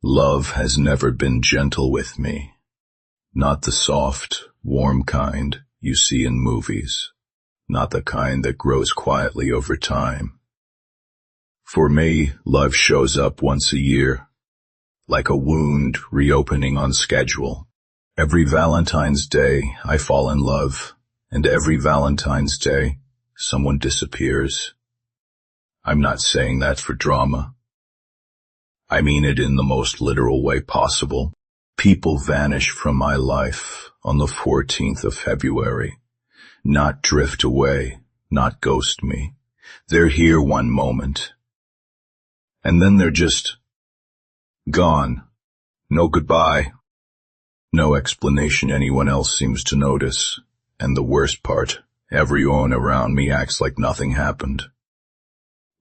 Love has never been gentle with me, not the soft, warm kind you see in movies, not the kind that grows quietly over time. For me, love shows up once a year, like a wound reopening on schedule. Every Valentine's Day, I fall in love, and every Valentine's Day, someone disappears. I'm not saying that for drama. I mean it in the most literal way possible. People vanish from my life on the 14th of February. Not drift away, not ghost me. They're here one moment, and then they're just gone. No goodbye. No explanation anyone else seems to notice. And the worst part, everyone around me acts like nothing happened.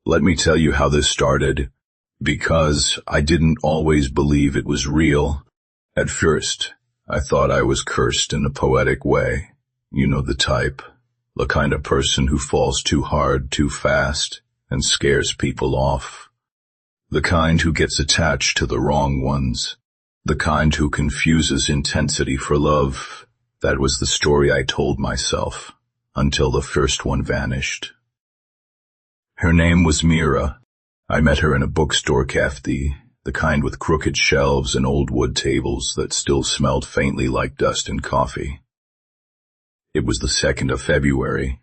Let me tell you how this started, because I didn't always believe it was real. At first, I thought I was cursed in a poetic way. You know the type, the kind of person who falls too hard, too fast, and scares people off. The kind who gets attached to the wrong ones. The kind who confuses intensity for love. That was the story I told myself, until the first one vanished. Her name was Mira. I met her in a bookstore cafe, the kind with crooked shelves and old wood tables that still smelled faintly like dust and coffee. It was the 2nd of February.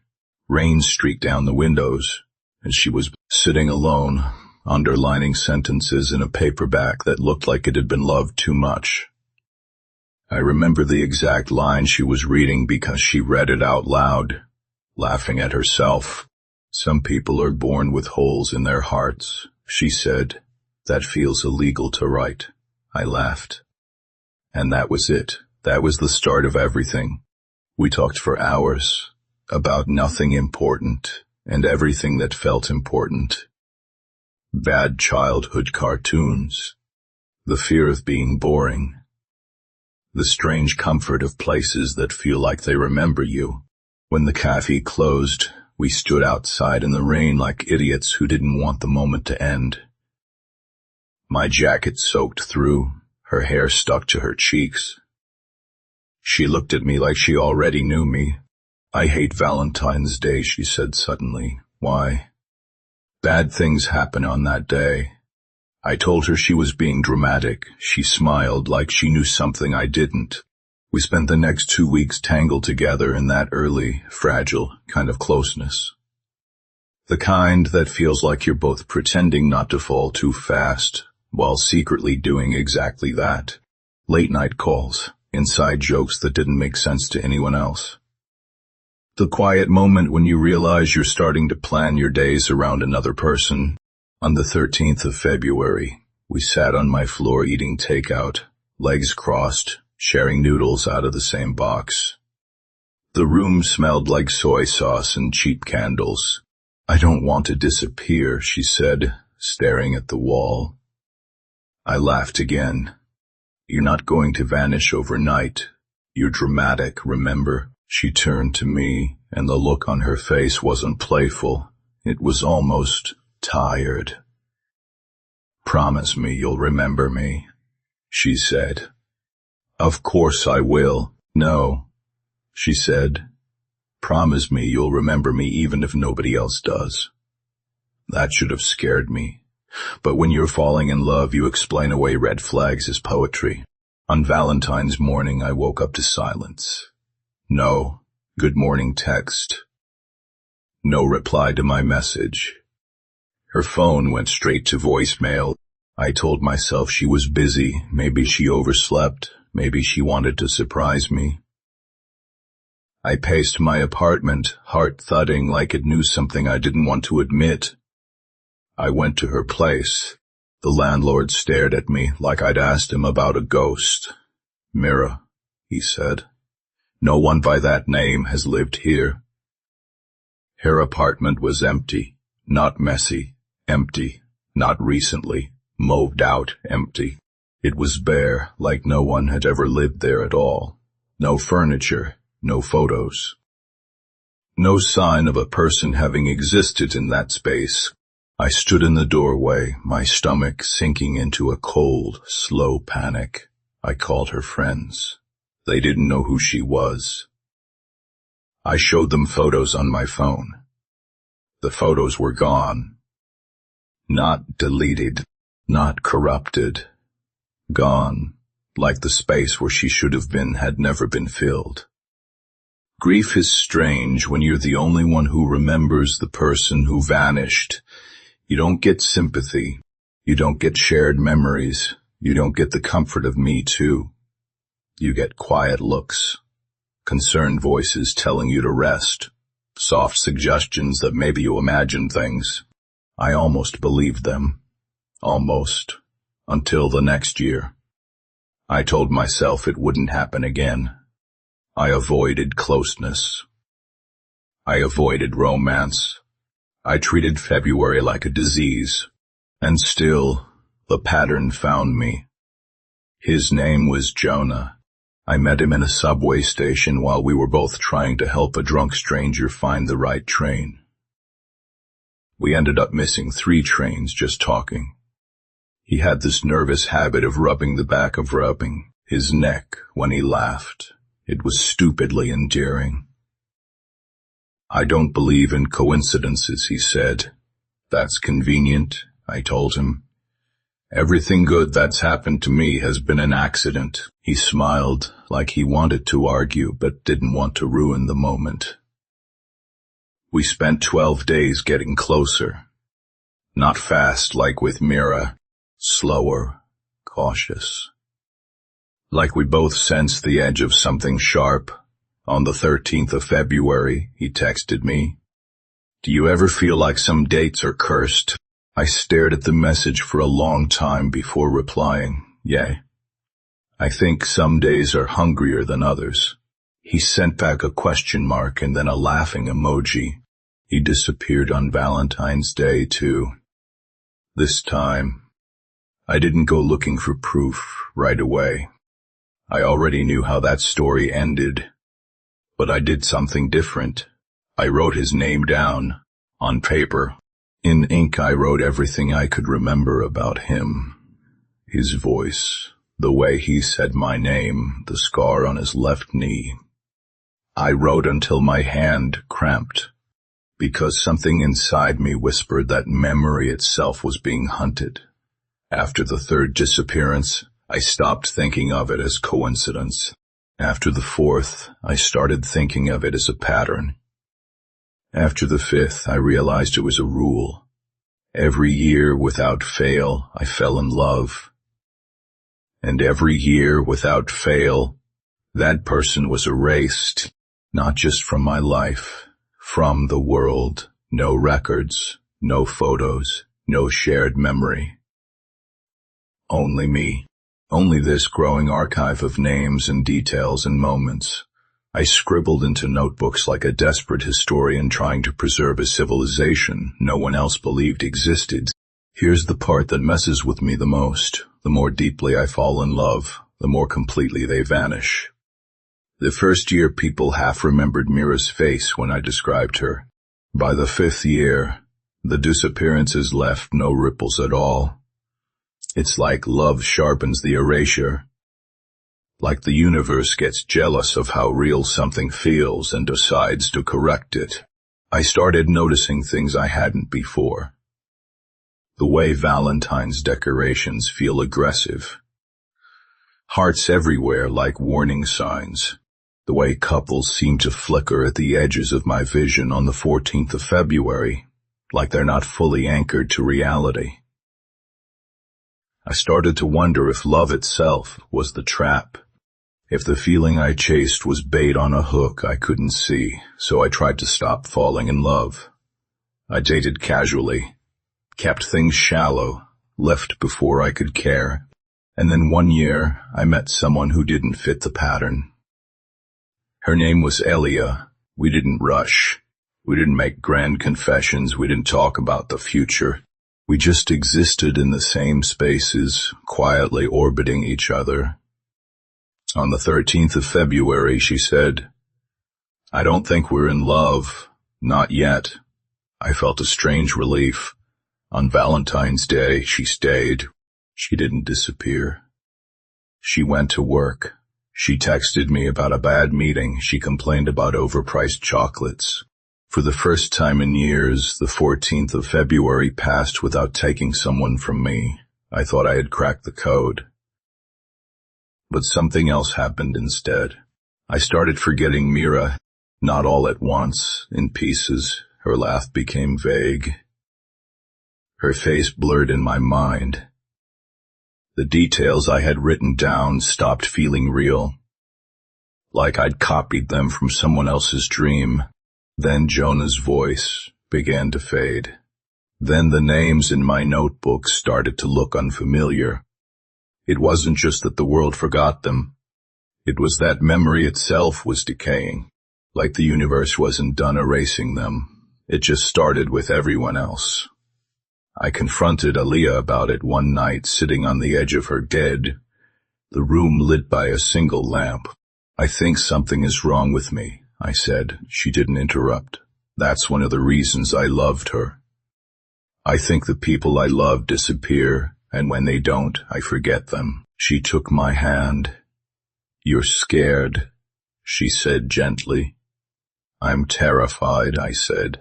Rain streaked down the windows, and she was sitting alone, underlining sentences in a paperback that looked like it had been loved too much. I remember the exact line she was reading because she read it out loud, laughing at herself. Some people are born with holes in their hearts, she said. That feels illegal to write. I laughed. And that was it. That was the start of everything. We talked for hours about nothing important and everything that felt important. Bad childhood cartoons, the fear of being boring, the strange comfort of places that feel like they remember you. When the cafe closed, we stood outside in the rain like idiots who didn't want the moment to end. My jacket soaked through, her hair stuck to her cheeks. She looked at me like she already knew me. I hate Valentine's Day, she said suddenly. Why? Bad things happen on that day. I told her she was being dramatic. She smiled like she knew something I didn't. We spent the next 2 weeks tangled together in that early, fragile kind of closeness. The kind that feels like you're both pretending not to fall too fast, while secretly doing exactly that. Late-night calls, inside jokes that didn't make sense to anyone else. The quiet moment when you realize you're starting to plan your days around another person. On the 13th of February, we sat on my floor eating takeout, legs crossed, sharing noodles out of the same box. The room smelled like soy sauce and cheap candles. I don't want to disappear, she said, staring at the wall. I laughed again. You're not going to vanish overnight. You're dramatic, remember? She turned to me, and the look on her face wasn't playful. It was almost tired. Promise me you'll remember me, she said. Of course I will. No, she said. Promise me you'll remember me even if nobody else does. That should have scared me. But when you're falling in love, you explain away red flags as poetry. On Valentine's morning, I woke up to silence. No good morning text. No reply to my message. Her phone went straight to voicemail. I told myself she was busy. Maybe she overslept. Maybe she wanted to surprise me. I paced my apartment, heart thudding like it knew something I didn't want to admit. I went to her place. The landlord stared at me like I'd asked him about a ghost. Mira, he said. No one by that name has lived here. Her apartment was empty, not messy, empty, not recently, moved out, empty. It was bare, like no one had ever lived there at all. No furniture, no photos. No sign of a person having existed in that space. I stood in the doorway, my stomach sinking into a cold, slow panic. I called her friends. They didn't know who she was. I showed them photos on my phone. The photos were gone. Not deleted, not corrupted. Gone, like the space where she should have been had never been filled. Grief is strange when you're the only one who remembers the person who vanished. You don't get sympathy. You don't get shared memories. You don't get the comfort of me too. You get quiet looks, concerned voices telling you to rest, soft suggestions that maybe you imagined things. I almost believed them. Almost. Until the next year. I told myself it wouldn't happen again. I avoided closeness. I avoided romance. I treated February like a disease. And still, the pattern found me. His name was Jonah. I met him in a subway station while we were both trying to help a drunk stranger find the right train. We ended up missing 3 trains just talking. He had this nervous habit of rubbing the back of his neck when he laughed. It was stupidly endearing. I don't believe in coincidences, he said. That's convenient, I told him. Everything good that's happened to me has been an accident. He smiled, like he wanted to argue but didn't want to ruin the moment. We spent 12 days getting closer. Not fast like with Mira, slower, cautious. Like we both sensed the edge of something sharp. On the 13th of February, he texted me. Do you ever feel like some dates are cursed? I stared at the message for a long time before replying, yeah. I think some days are hungrier than others. He sent back a question mark and then a laughing emoji. He disappeared on Valentine's Day, too. This time, I didn't go looking for proof right away. I already knew how that story ended. But I did something different. I wrote his name down, on paper. In ink I wrote everything I could remember about him. His voice, the way he said my name, the scar on his left knee. I wrote until my hand cramped, because something inside me whispered that memory itself was being hunted. After the 3rd disappearance, I stopped thinking of it as coincidence. After the 4th, I started thinking of it as a pattern. After the 5th, I realized it was a rule. Every year, without fail, I fell in love. And every year, without fail, that person was erased, not just from my life, from the world. No records, no photos, no shared memory. Only me. Only this growing archive of names and details and moments. I scribbled into notebooks like a desperate historian trying to preserve a civilization no one else believed existed. Here's the part that messes with me the most. The more deeply I fall in love, the more completely they vanish. The first year people half remembered Mira's face when I described her. By the 5th year, the disappearances left no ripples at all. It's like love sharpens the erasure. Like the universe gets jealous of how real something feels and decides to correct it. I started noticing things I hadn't before. The way Valentine's decorations feel aggressive. Hearts everywhere like warning signs. The way couples seem to flicker at the edges of my vision on the 14th of February, like they're not fully anchored to reality. I started to wonder if love itself was the trap. If the feeling I chased was bait on a hook I couldn't see, so I tried to stop falling in love. I dated casually, kept things shallow, left before I could care, and then one year I met someone who didn't fit the pattern. Her name was Elia. We didn't rush. We didn't make grand confessions. We didn't talk about the future. We just existed in the same spaces, quietly orbiting each other. On the 13th of February, she said, I don't think we're in love. Not yet. I felt a strange relief. On Valentine's Day, she stayed. She didn't disappear. She went to work. She texted me about a bad meeting. She complained about overpriced chocolates. For the first time in years, the 14th of February passed without taking someone from me. I thought I had cracked the code. But something else happened instead. I started forgetting Mira, not all at once, in pieces. Her laugh became vague. Her face blurred in my mind. The details I had written down stopped feeling real, like I'd copied them from someone else's dream. Then Jonah's voice began to fade. Then the names in my notebook started to look unfamiliar. It wasn't just that the world forgot them. It was that memory itself was decaying, like the universe wasn't done erasing them. It just started with everyone else. I confronted Aaliyah about it one night, sitting on the edge of her bed, the room lit by a single lamp. "I think something is wrong with me," I said. She didn't interrupt. "That's one of the reasons I loved her. I think the people I love disappear, and when they don't, I forget them." She took my hand. "You're scared," she said gently. "I'm terrified," I said.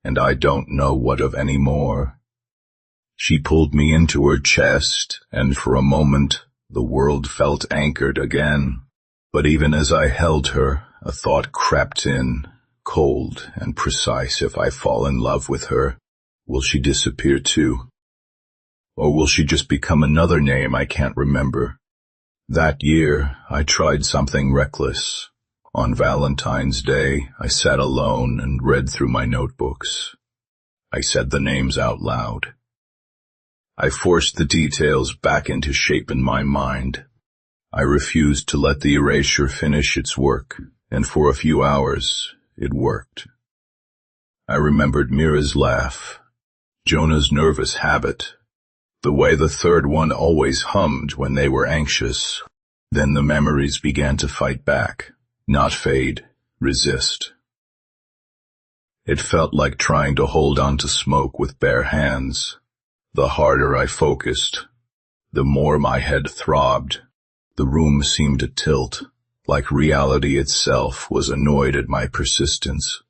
"And I don't know what of any more." She pulled me into her chest, and for a moment, the world felt anchored again. But even as I held her, a thought crept in, cold and precise. If I fall in love with her, will she disappear too? Or will she just become another name I can't remember? That year, I tried something reckless. On Valentine's Day, I sat alone and read through my notebooks. I said the names out loud. I forced the details back into shape in my mind. I refused to let the erasure finish its work, and for a few hours, it worked. I remembered Mira's laugh, Jonah's nervous habit, the way the third one always hummed when they were anxious. Then the memories began to fight back. Not fade, resist. It felt like trying to hold on to smoke with bare hands. The harder I focused, the more my head throbbed. The room seemed to tilt, like reality itself was annoyed at my persistence.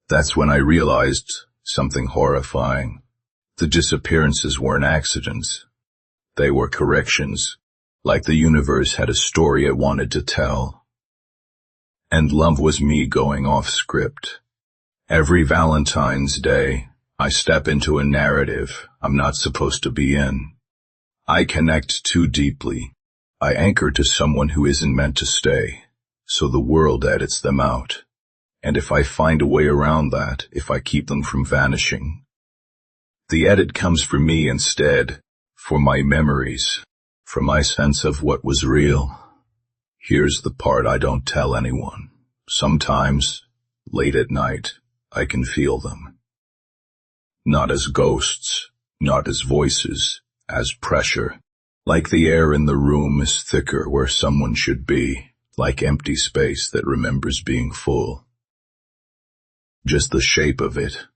That's when I realized something horrifying. The disappearances weren't accidents. They were corrections, like the universe had a story it wanted to tell. And love was me going off script. Every Valentine's Day, I step into a narrative I'm not supposed to be in. I connect too deeply. I anchor to someone who isn't meant to stay, so the world edits them out. And if I find a way around that, if I keep them from vanishing, the edit comes for me instead, for my memories, for my sense of what was real. Here's the part I don't tell anyone. Sometimes, late at night, I can feel them. Not as ghosts, not as voices, as pressure. Like the air in the room is thicker where someone should be, like empty space that remembers being full. Just the shape of it.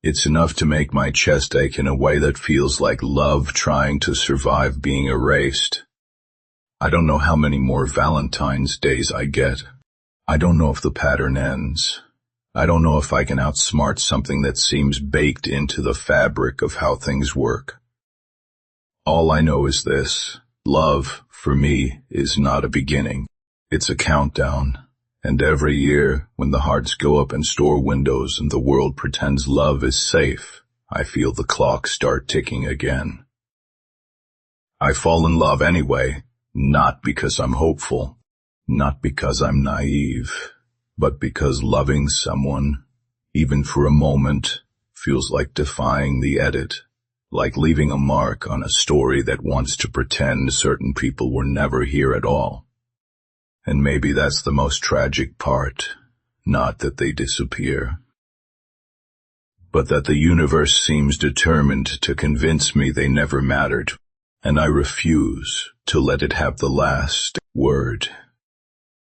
It's enough to make my chest ache in a way that feels like love trying to survive being erased. I don't know how many more Valentine's Days I get. I don't know if the pattern ends. I don't know if I can outsmart something that seems baked into the fabric of how things work. All I know is this: love, for me, is not a beginning. It's a countdown. And every year, when the hearts go up in store windows and the world pretends love is safe, I feel the clock start ticking again. I fall in love anyway. Not because I'm hopeful, not because I'm naive, but because loving someone, even for a moment, feels like defying the edit, like leaving a mark on a story that wants to pretend certain people were never here at all. And maybe that's the most tragic part, not that they disappear, but that the universe seems determined to convince me they never mattered, and I refuse to let it have the last word.